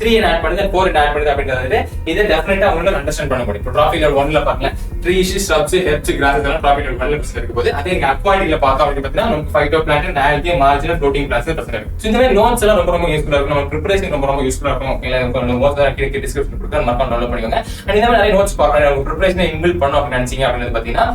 3 add பண்ணுது 4 add பண்ணுது அப்படின்றது இதை டெஃபினட்டா உங்களுக்கு அண்டர்ஸ்டாண்ட் பண்ண முடியும். இப்போ ட்ராஃபிக் லெவல் 1ல பாருங்க ட்ரீஸ், ஸ்ரப்ஸ், ஹெர்ப்ஸ், கிராஸஸ் எல்லாம் ட்ராஃபிக் லெவல் 1ல பிரச்சனை இருக்கு போது அதே அக்வாட்டிக்ல பார்த்தோம் அப்படின்னு பார்த்தீங்கன்னா நமக்கு பைட்டோபிளாங்டன், ஆல்கே, மார்ஜினல், ப்ரோட்டீன் பிளான்ட்ஸ் பிரச்சனை இருக்கு. இந்த மாதிரி நோட்ஸ் எல்லாம் ரொம்ப யூஸ்ஃபுல்லா இருக்கும். நம்ம ப்ரிப்பரேஷன் ரொம்ப யூஸ்ஃபுல்லா இருக்கும். நோட்ஸ் கீழே டிஸ்கிரிப்ஷன் கொடுக்குறேன், மறக்காம டவுன்லோட் பண்ணிக்கோங்க. அண்ட் இந்த மாதிரி நிறைய நோட்ஸ் பார்க்கணும், உங்க ப்ரிப்பரேஷனை இன்பில்ட் பண்ணணும் அப்படின்னு நினைச்சீங்க அப்படின்னு பார்த்தீங்கன்னா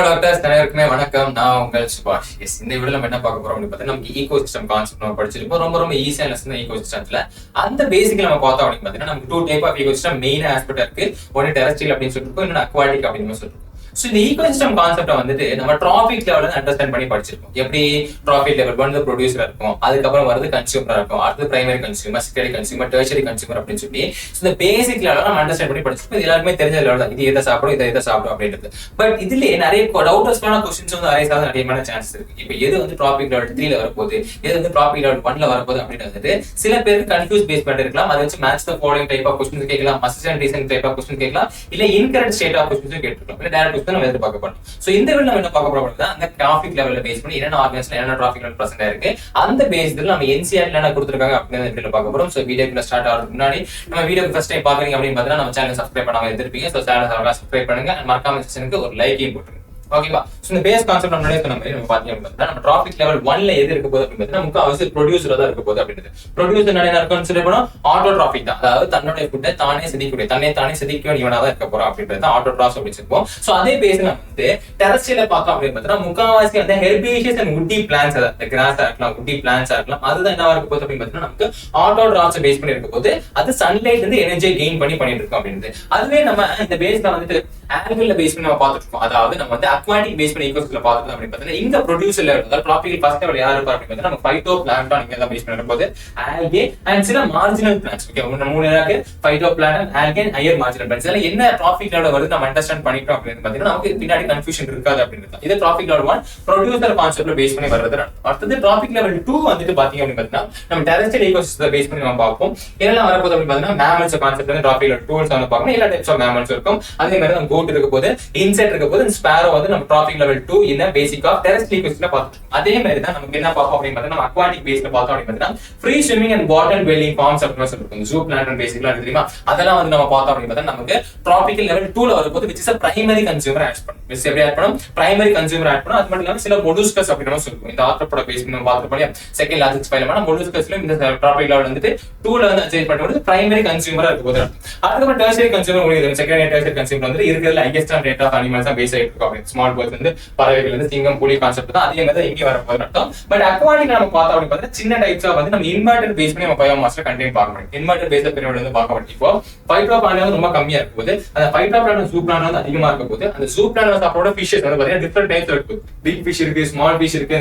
டாக்டர்ஸ் அனைவருக்குமே வணக்கம். நான் உங்கள் சுபாஷ். இந்த வீடியோல நம்ம என்ன பார்க்க போறோம் அப்படின்னு பார்த்தீங்கன்னா நமக்கு ஈகோ சிஸ்டம் கான்செப்ட் நம்ம படிச்சிருப்போம். ரொம்ப ஈஸியான லெசன் ஈகோ சிஸ்டம்ல அந்த பேசிக் நம்ம பார்த்தோம் அப்படின்னு பார்த்தீங்கன்னா நமக்கு 2 type of ecosystem main aspect இருக்கு. ஒன்னு டெரஸ்ட்ரியல் அப்படின்னு சொல்லிருக்கோம், இன்னொன்னு அக்வாட்டிக் அப்படின்னு சொல்லிருக்கோம். சோ இந்த ஈகோசிஸ்டம் கான்செப்ட வந்துட்டு நம்ம டிராபிக் லெவல்ல அண்டர்ஸ்டாண்ட் பண்ணி படிச்சிருக்கோம். எப்படி டிராபிக் லெவல் 1 ப்ரொடியூசரா இருக்கும், அதுக்கப்புறம் வருது கன்சியூமரா இருக்கும், அடுத்து primary consumer, secondary consumer, tertiary consumer அப்படின்னு சொல்லி இந்த பேசிக் லெவல்ல நம்ம அண்டர்ஸ்டாண்ட் பண்ணி படிச்சிருக்கோம். இது எல்லாருமே தெரிஞ்ச லெவல் தான். இது எதை சாப்பிடும், இதை சாப்பிடும் அப்படின்றது. பட் இதுலயே நிறைய டவுட்டர்ஸ்க்கான கொஸ்டின்ஸ் வந்து அரைஸ் ஆக நிறைய சான்ஸ் இருக்கு. இப்போ எது வந்து டிராபிக் லெவல் 3ல வரப்போகுது, எது வந்து டிராபிக் லெவல் 1ல வரப்போகுது அப்படின்றது சில பேர் கன்ஃபியூஸ் பேஸ் பண்ணி இருக்கலாம். அதை வச்சு match the following type of questions கேட்கலாம், must and reason type of question கேட்கலாம், இல்ல இன்கரெக்ட் ஸ்டேட் ஆஃப் கொஸ்டின்ஸ் கேட்கலாம், இல்ல டைரக்ட் கொஸ்டின் நம்ம எதிர்பார்க்க போறோம். சோ இந்த வீடியோல நம்ம என்ன பார்க்க போறோம்னா அந்த டிராபிக் லெவல்ல பேஸ் பண்ணி என்னென்ன ஆர்கனைசேஷன்ல என்னென்ன டிராபிக் லெவல் பிரசன்ட் இருக்கு அந்த பேஸ்ல நம்ம என்சிஆர்ல என்ன கொடுத்திருக்காங்க அப்படின்னு இந்த வீடியோல பார்க்க போறோம். சோ வீடியோக்குள்ள ஸ்டார்ட் ஆகிறதுக்கு முன்னாடி நம்ம வீடியோக்கு ஃபர்ஸ்ட் டைம் பாக்குறீங்க அப்படின்னு பார்த்தா நம்ம சேனலை சப்ஸ்கிரைப் பண்ணாம இருந்திருப்பீங்க. சோ சேனலை சப்ஸ்கிரைப் பண்ணுங்க, மறக்காம செக்ஷனுக்கு ஒரு லைக்கையும் போட்டுருங்க. ஓகேவா? சோ இந்த பேஸ் கான்செப்ட் நம்ம சொன்ன மாதிரி நம்ம பாத்தீங்க அப்படின்னா நம்ம டிராபிக் லெவல் 1ல எது இருக்க போகுது அப்படின்னு நமக்கு அவசியம் ப்ரொடியூசரா தான் இருக்க போகுது அப்படின்றது. ப்ரொடியூசர் என்ன கன்சிடர் பண்ணோம், ஆட்டோ டிராபிக் தான். அதாவது தன்னுடைய ஃபுட்டை தானே செதிக்கக்கூடிய, தானே செதிக்க இவனா தான் இருக்க போறோம் அப்படின்றது ஆட்டோ டிராஸ் அப்படின்னு சொல்லுவோம். சோ அதே பேஸ்ல வந்து டெரஸ்ட்ரியல பார்த்தோம் அப்படின்னு பார்த்தா முக்காவாசி வந்து ஹெர்பேஷியஸ் அண்ட் வுட்டி பிளான்ட்ஸ், அதாவது கிராஸா இருக்கலாம், வுட்டி பிளான்ட்ஸா இருக்கலாம், அதுதான் என்ன இருக்க போகுது அப்படின்னு பார்த்தீங்கன்னா நமக்கு ஆட்டோ டிராஸ் பேஸ் பண்ணி இருக்க போது அது சன்லைட் வந்து எனர்ஜியை கெயின் பண்ணிட்டு இருக்கோம் அப்படின்றது. அதுவே நம்ம இந்த பேஸ்ல வந்துட்டு ஆங்கிள் பேஸ் பண்ணி நம்ம பார்த்துட்டு இருக்கோம். அதாவது நம்ம வந்து அக்வாட்டிக் பேஸ் பண்ணி பார்த்தோம் அப்படின்னு பார்த்தீங்கன்னா இந்த ப்ரொடியூசர் லெவல், அதாவது டிராபிக் ஃபர்ஸ்ட் லெவல் யாரு இருப்பா அப்படின்னு நம்ம பைட்டோபிளாங்டன் இங்க தான் பேஸ் பண்ண போது ஆல்கே அண்ட் சில மார்ஜினல் பிளான்ட்ஸ். ஓகே, மூணு இருக்கு, பைட்டோபிளாங்டன், ஆல்கே, ஹையர் மார்ஜினல் பிளான்ட்ஸ். இதெல்லாம் என்ன டிராபிக் லெவல் வருது நம்ம அண்டர்ஸ்டாண்ட் பண்ணிட்டோம் அப்படின்னு பார்த்தீங்கன்னா நமக்கு பின்னாடி கன்ஃபியூஷன் இருக்காது அப்படின்றது. இது டிராபிக் லெவல் 1 ப்ரொடியூசர் கான்செப்ட்ல பேஸ் பண்ணி வருது. அடுத்தது டிராபிக் லெவல் 2 வந்துட்டு பாத்தீங்க அப்படின்னு பார்த்தீங்கன்னா நம்ம டெரஸ்ட்ரியல் ஈகோசிஸ்டத்தை பேஸ் பண்ணி நம்ம பார்ப்போம். என்னெல்லாம் வரப்போகுது அப்படின்னு பார்த்தீங்கன்னா மேமல்ஸ் கான்செப்ட் வந்து டிராபிக் லெவல் 2 வந்து பார்க்கணும். எல்லா டைப்ஸ் ஆஃப் மேமல்ஸ் இருக்கும். அதே மாதிரி நம்ம கோட் இருக்க போது, இன்செக்ட் இருக்க போது, ஸ்பாரோ வந்து நம்ம டிராபிக் லெவல் 2 என்ன பேசிக் ஆஃப் டெரஸ்ட்ரியல் ஈகோசிஸ்டம்ல பார்த்துட்டோம். அதே மாதிரி தான் நமக்கு என்ன பார்ப்போம் அப்படின்னு பார்த்தா நம்ம அக்வாட்டிக் பேஸ்ல பார்த்தோம் அப்படின்னு பார்த்தா free swimming and bottom dwelling forms அப்படின்னு சொல்லிருக்கோம். ஜூ பிளான்ட் பேசிக்லாம் தெரியுமா, அதெல்லாம் வந்து நம்ம பார்த்தோம் அப்படின்னு பார்த்தா நமக்கு டிராபிக்கல் லெவல் 2ல வரும்போது which is a primary consumer add பண்ணும். which எப்படி ஆட் பண்ணும், பிரைமரி கன்சியூமர் ஆட் பண்ணும். அது மட்டும் இல்லாம சில மொலுஸ்கஸ் அப்படின்னு சொல்லுவோம். இந்த ஆர்த்ரோபோடா பேஸ் நம்ம பார்த்துப்போம் இல்லையா, செகண்ட் லார்ஜஸ்ட் ஃபைலமான மொலுஸ்கஸ்லயும் இந்த டிராபிக் லெவல் வந்துட்டு 2ல வந்து அட்ஜஸ்ட் பண்ணும்போது பிரைமரி கன்சியூமரா இருக்க போது. அதுக்கப்புறம் டெர்ஷரி கன்சியூமர் முடியுது. செகண்டரி டெர்ஷரி கன்சியூமர் வந்து இருக்கிறதுல ஹையஸ்ட் ரேட் ஆஃப் அனிமல்ஸ் தான் பேஸ் ஆயிட்டு இருக்கும். ஸ்மால் பேர்ட்ஸ் வந்து பறவைகள் வந்து சிங்கம், புலி கான்செப்ட் தான். அதே மாதிரி தான் இங்கே வரப்போது அர்த்தம். பட் அக்வாட்டிக் நம்ம பார்த்தோம் அப்படின்னு பார்த்தா சின்ன டைப்ஸ் ஆஃப் வந்து நம்ம இன்வெர்டட் பேஸ் பண்ணி நம்ம பயோமாஸ்ல கண்டென்ட் பார்க்க முடியும். இன்வெர்டட் பேஸ் பீரியட் வந்து பார்க்க முடியும். இப்போ பைட்டோபிளாங்டன் ரொம்ப கம்மியா இருக்கும் போது அந்த பைட்டோபிளாங்டன் ஜூப்ளான் வந்து அதிகமா இருக்க போது அந்த ஜூப்ளான் சாப்பிட ஃபிஷஸ் வந்து பாத்தீங்கன்னா டிஃபரெண்ட் டைப்ஸ் இருக்கு. பிக் ஃபிஷ் இருக்கு, ஸ்மால் ஃபிஷ் இருக்கு,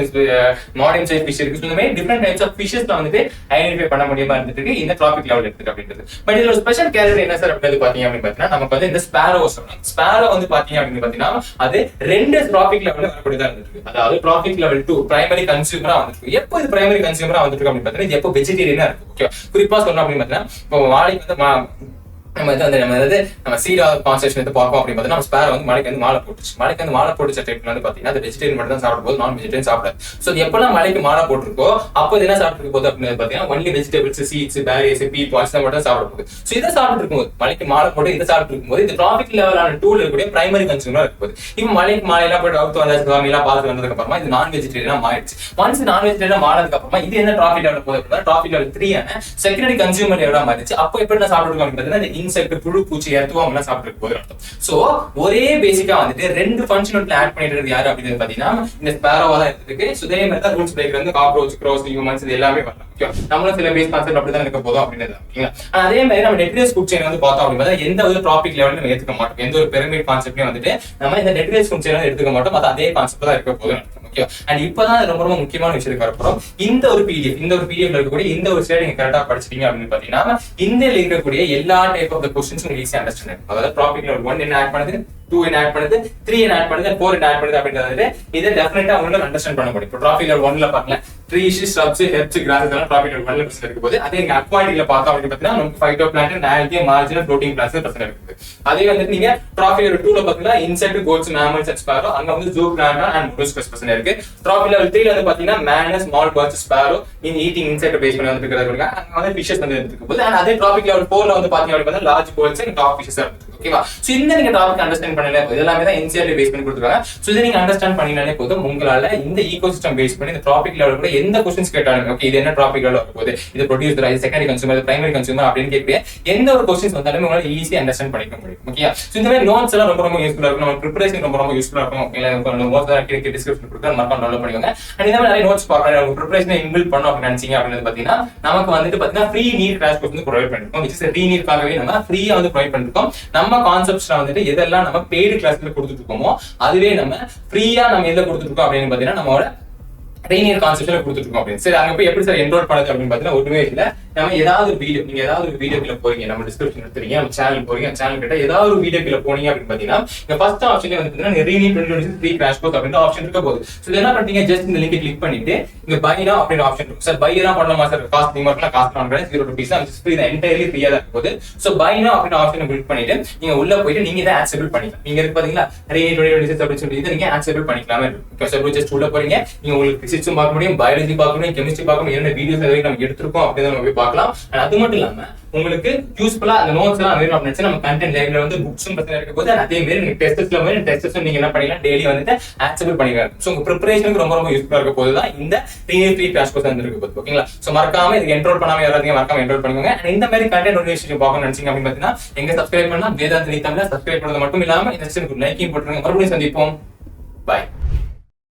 மாடர்ன் சைஸ் ஃபிஷ் இருக்கு. இந்த மாதிரி டிஃபரெண்ட் டைப்ஸ் ஆஃப் ஃபிஷஸ்ல வந்துட்டு ஐடென்டிஃபை பண்ண முடியுமா இருந்துட்டு இந்த டிராபிக் லெவல் எடுத்துட்டு அப்படின்றது. பட் இதுல ஒரு ஸ்பெஷல் கேரக்டர் என்ன சார் அப்படின்னு பாத்தீங்க அப்படின்னு பாத்தீங்கன்னா நமக்கு வந்து இந்த ஸ்பாரோ சொல்லலாம். ஸ்பாரோ வந்து பாத்தீங்க அப்படின்னு பாத்தீங்கன்னா அது 2 டிராபிக் லெவல்ல வரக்கூடியதா இருந்துருக்கு. அதாவது டிராபிக் லெவல் 2 பிரைமரி கன்சியூமரா வந்துருக்கு. எப்போ இது பிரைமரி கன்சியூமரா வந்துருக்கு அப்படின்னு பாத்தீங்கன்னா எப்போ வெஜிடேரியனா இருக்கு. ஓகே, குறிப்பா சொல்லணும் அப்படின்னு பாத்தீங்கன்னா இப்போ வாழைக்கு வந்து நம்ம சீடா கான்செப்ஷன் எடுத்து பார்ப்போம் அப்படின்னு பார்த்தீங்கன்னா ஸ்பேர் வந்து மலைக்கு வந்து மாலை போட்டுச்சு டைப்ல வந்து பாத்தீங்கன்னா அது வெஜிடேரியன் மட்டும் தான் சாப்பிடும் போது நான் வெஜிடேரியன் சாப்பிடாது. சோ எப்பெல்லாம் மலைக்கு மாலை போட்டிருக்கோ அப்போ என்ன சாப்பிட்டு போது அப்படின்னு பாத்தீங்கன்னா ஒன்லி வெஜிடபிள்ஸ், சீட்ஸ், பேரிஸ், பீ பாய்ஸ் மட்டும் சாப்பிட போகுது. சோ இதை சாப்பிட்டு இருக்கும்போது மலைக்கு மாலை போட்டு இதை சாப்பிட்டு இருக்கும்போது இந்த டிராபிக் லெவலான 2ல இருக்கக்கூடிய பிரைமரி கன்சியூமரா இருக்கு போது இப்போ மலைக்கு மாலையெல்லாம் போய் அவுத்து வந்தாச்சு, சாமியெல்லாம் பார்த்து வந்ததுக்கு அப்புறமா இது நான் வெஜிடேரியனா மாறிடுச்சு. ஒன்ஸ் நான் வெஜிடேரியனா மாறதுக்கு அப்புறமா இது என்ன டிராபிக் லெவல் போகுது அப்படின்னா டிராபிக் லெவல் 3 ஆன செகண்டரி கன்சியூமர் லெவலா மாறிடுச்சு. அப்போ எப்படி நான் சாப்பிட்டு இருக்கோம் அப்படின்னு பாத்தீங்கன்னா இன்செக்ட், புழு, எல்லாம் சாப்பிட்டு போது அர்த்தம். சோ ஒரே பேசிக்கா வந்துட்டு 2 ஃபங்க்ஷனல் ஆட் பண்ணிட்டு யாரு அப்படின்னு பாத்தீங்கன்னா இந்த ஸ்பாரோவா தான் இருக்கு. சோ இதே மாதிரி தான் ரூல்ஸ் பிரேக்கர் வந்து காக்ரோச், க்ரோஸ், ஹியூமன்ஸ் இது எல்லாமே வரலாம். ஓகே, நம்மளும் சில பேஸ் கான்செப்ட் அப்படிதான் இருக்க போதும் அப்படின்றது. ஓகேங்களா? அதே மாதிரி நம்ம நெட்ரியாஸ் ஃபுட் செயின் வந்து பார்த்தோம் அப்படின்னு எந்த ஒரு டிராபிக் லெவல் நம்ம ஏத்துக்க மாட்டோம். எந்த ஒரு பிரமிட் கான்செப்ட்லயும் வந்துட்டு நம்ம இந்த நெட்ரியாஸ் ஃபுட் செயின் எடுத்துக்க மாட்டோம். அது அதே கான்செப்ட் தான் இருக்க போதும். ஓகே, அண்ட் இப்பதான் ரொம்ப முக்கியமான விஷயத்துக்கு வரப்போறோம். இந்த ஒரு பிடிஎஃப் இருக்கக்கூடிய இந்த ஒரு ஸ்லைட் நீங்க கரெக்டா படிச்சிட்டீங்க அப்படின்னு பாத்தீங்கன்னா இந்த இருக்கக்கூடிய எல்லா டைப் ஆஃப் கொஸ்டின்ஸ் உங்களுக்கு ஈஸியா அண்டர்ஸ்டாண்ட் ஆகும். அதாவது டிராபிக் லெவல் 1 என்ன ஆட் பண்ணுது, 2 என்ன ஆட் பண்ணுது, 3 என்ன ஆட் பண்ணுது, 4 என்ன ஆட் பண்ணுது அப்படின்றது இதை டெஃபினட்டா உங்களுக்கு அண்டர்ஸ்டாண்ட் பண்ண முடியும். இப்போ டிராபிக் லெவல் 1ல பாருங்க ட்ரீஸ், ஸ்ரப்ஸ், ஹெர்ப்ஸ், கிராஸ் இதெல்லாம் ட்ராபிக் லெவல் 1% இருக்கு போது. அதே நீங்க அக்வாட்டிக்ல பார்த்தோம் அப்படின்னு பாத்தீங்கன்னா நமக்கு phyto plant, algae, marginal, floating plants பிரச்சனை இருக்குது. அதே வந்துட்டு நீங்க ட்ராபிக் லெவல் 2ல பாத்தீங்கன்னா insect, goats, mammals and sparrow, அங்க வந்து ஜூ பிளான்ட் அண்ட் மொலுஸ்கஸ் பிரச்சனை இருக்கு. ட்ராபிக் லெவல் 3ல வந்து பாத்தீங்கன்னா மேனஸ், ஸ்மால் பேர்ட்ஸ், ஸ்பாரோ இந்த ஈட்டிங் இன்செக்ட் பேஸ் பண்ணி வந்து இருக்கிறது. அங்க வந்து ஃபிஷஸ் வந்து இருக்கு போது. அண்ட் அதே ட்ராபிக் லெவல் 4ல வந்து பாத்தீங்க அப்படின்னா large birds and top fishes இருக்கு. ஓகேவா? சோ இந்த நீங்க டாபிக் அண்டர்ஸ்டாண்ட் பண்ணல போது எல்லாமே தான் என்சிஆர்டி பேஸ் பண்ணி கொடுத்துருக்காங்க. சோ இதை நீங்க அண்டர்ஸ்டாண்ட் பண்ணினாலே போதும் உங்களால இந்த ஈகோசிஸ்டம் பேஸ் பண்ணி இந்த டாபிக் லெவல் கூட எந்த क्वेश्चंस கேட்டாலும் ஓகே இது என்ன டாபிக் லெவல் போகுது, இது ப்ரொடியூசர், இது செகண்டரி கன்சூமர், இது பிரைமரி கன்சூமர் அப்படின்னு கேட்பீங்க. எந்த ஒரு क्वेश्चंस வந்தாலும் உங்களால ஈஸியா அண்டர்ஸ்டாண்ட் பண்ணிக்க முடியும். ஓகே? சோ இந்த மாதிரி நோட்ஸ் எல்லாம் ரொம்ப யூஸ்ஃபுல்லா இருக்கும். நம்ம ப்ரிப்பரேஷன் ரொம்ப யூஸ்ஃபுல்லா இருக்கும். ஓகேங்களா? நோட்ஸ் எல்லாம் கீழே டிஸ்கிரிப்ஷன் கொடுக்குறேன், மறக்காம டவுன்லோட் பண்ணிக்கோங்க. அண்ட் இந்த மாதிரி நிறைய நோட்ஸ் பார்க்கணும், உங்க ப்ரிப்பரேஷனை இன்பில்ட் பண்ணணும் அப்படின்னு நினைச்சீங்க அப்படின்னு பாத்தீங்கன்னா நமக்கு வந்துட்டு பாத்தீங்கன்னா ஃப்ரீ நீட் கிராஷ் கோர்ஸ் வந்து ப்ரொவைட் பண்ணிருக்கோம். விச் இஸ் ஃப்ரீ நீட்காகவே நம்ம ஃப்ரீயா வந்து ப்ரொவைட் பண்ணிருக்கோம். நம்ம கான்செப்ட்ஸ்ல வந்துட்டு எதெல்லாம் நம்ம பெய்டு கிளாஸ்ல கொடுத்துட்டு இருக்கோமோ அதுவே நம்ம ஃப்ரீயா நம்ம எதுல கொடுத்துட்டு இருக்கோம் அப்படின்னு பாத்தீங்கன்னா நம்மளோட ட்ரெயினியர் கான்செப்ட்ல கொடுத்துட்டு இருக்கோம் அப்படின்னு. சரி, அங்க போய் எப்படி சார் என்ரோல் பண்ணது அப்படின்னு பாத்தீங்கன்னா ஒண்ணுமே இல்ல. நம்ம ஏதாவது ஒரு வீடியோ, நீங்க ஏதாவது ஒரு வீடியோக்குள்ள போறீங்க, நம்ம டிஸ்கிரிப்ஷன் எடுத்துறீங்க, நம்ம சேனல் போறீங்க, சேனல் கிட்ட ஏதாவது ஒரு வீடியோக்குள்ள போனீங்க அப்படின்னு பாத்தீங்கன்னா இந்த ஃபர்ஸ்ட் ஆப்ஷன்ல வந்து பாத்தீங்கன்னா ரீனியூ 2026 ஃப்ரீ கிராஷ் கோர்ஸ் அப்படின்ற ஆப்ஷன் இருக்க போகுது. சோ என்ன பண்றீங்க, ஜஸ்ட் இந்த லிங்கை கிளிக் பண்ணிட்டு இங்க பை நவ அப்படின்ற ஆப்ஷன் இருக்கு. சார் பை நவ பண்ணலாமா சார்? காஸ்ட் நீங்க மட்டும் காஸ்ட் ஆன்கறேன் ₹0 தான், ஃப்ரீ தான், என்டையர்லி ஃப்ரீயா தான் இருக்க போகுது. சோ பை நவ அப்படின்ற ஆப்ஷனை கிளிக் பண்ணிட்டு நீங்க உள்ள போயிட்டு நீங்க இதை ஆக்செப்ட் பண்ணிக்கலாம். நீங்க இருக்கு பாத்தீங்களா ரீனியூ 2026 அப்படின்னு சொல்லி இதை நீங்க ஆக்செப்ட் பண்ணிக்கலாமே. ஓகே சார், ஜஸ்ட் உள்ள போறீங்க, நீங்க உங்களுக்கு பிசிக்ஸும் பார்க்க முடியும், பயாலஜி பார்க்க முடியும், கெமிஸ்ட்ரி பார்க்க முடியும், என்ன வீடியோஸ் எல்லாம் நம்ம எடுத்துருக்கோம் அப்படின்னு நம்ம போய் பார்க்கலாம். அது மட்டும் இல்லாம உங்களுக்கு யூஸ்ஃபுல்லா அந்த நோட்ஸ் எல்லாம் அவைலபிள் அப்படின்னு நம்ம கண்டென்ட் லைப்ரரி வந்து புக்ஸும் பிரச்சனை இருக்க போது. அதே மாதிரி நீங்க டெஸ்ட்ஸ் நீங்க என்ன பண்ணிக்கலாம், டெய்லி வந்துட்டு ஆக்செப்ட் பண்ணிக்கலாம். சோ உங்க ப்ரிப்பரேஷனுக்கு ரொம்ப யூஸ்ஃபுல்லா இருக்க போது தான் இந்த ஃப்ரீ கிராஷ் கோர்ஸ் வந்து இருக்க போது. ஓகேங்களா? சோ மறக்காம இதுக்கு என்ரோல் பண்ணாம யாராவது மறக்காம என்ரோல் பண்ணுங்க. இந்த மாதிரி கண்டென்ட் நோட்டிஃபிகேஷன் பார்க்கணும்னு நினைச்சீங்க அப்படின்னு பாத்தீங்கன்னா எங்க சப்ஸ்கிரைப் பண்ணா வேதாந்த் தமிழ சப்ஸ்கிரைப் பண்ணது மட்டும் இல்லாம இந்த சேனலுக்கு லைக்கையும் போட்டுருங்க. மறுபடியும் சந்திப்போம். பாய்.